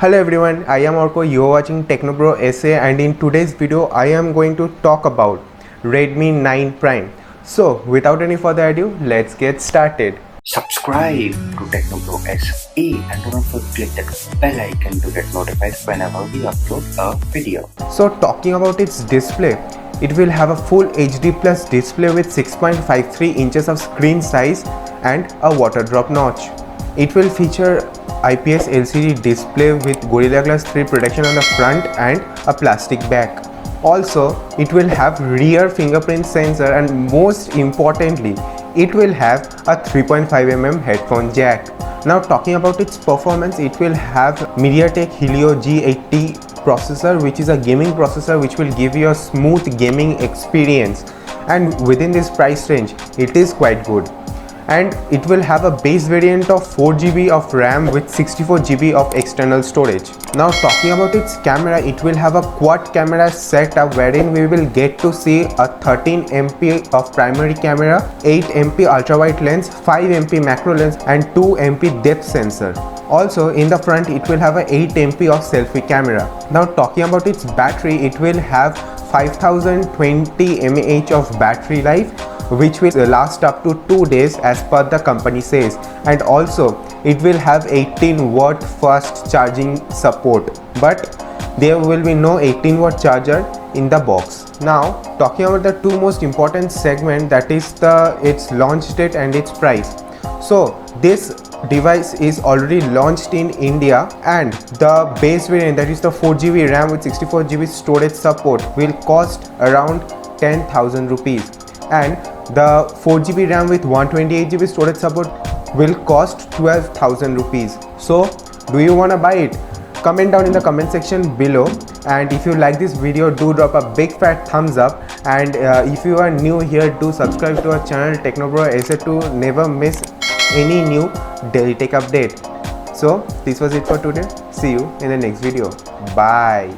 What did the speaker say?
Hello everyone, I am Orko, you are watching TechnoBroSA, and in today's video I am going to talk about Redmi 9 Prime. So without any further ado, let's get started. Subscribe to TechnoBroSA and do not forget to click that bell icon to get notified whenever we upload a video. So talking about its display, it will have a full HD plus display with 6.53 inches of screen size and a water drop notch. It will feature IPS LCD display with Gorilla Glass 3 protection on the front and a plastic back. Also, it will have rear fingerprint sensor, and most importantly, it will have a 3.5mm headphone jack. Now talking about its performance, it will have MediaTek Helio G80 processor, which is a gaming processor which will give you a smooth gaming experience, and within this price range it is quite good. And it will have a base variant of 4GB of RAM with 64GB of external storage. Now talking about its camera, it will have a quad camera setup wherein we will get to see a 13MP of primary camera, 8MP ultra wide lens, 5MP macro lens and 2MP depth sensor. Also in the front it will have a 8MP of selfie camera. Now talking about its battery, it will have 5020 mAh of battery life, which will last up to 2 days as per the company says, and also it will have 18-watt fast charging support, but there will be no 18-watt charger in the box. Now talking about the two most important segment, that is its launch date and its price. So this device is already launched in India, and the base variant, that is the 4GB RAM with 64GB storage support, will cost around 10,000 rupees, and the 4GB RAM with 128GB storage support will cost 12,000 rupees. So do you want to buy it? Comment down in the comment section below, and if you like this video, do drop a big fat thumbs up, and if you are new here, do subscribe to our channel TechnoBroSA to never miss any new daily tech update. So this was it for today. See you in the next video. Bye.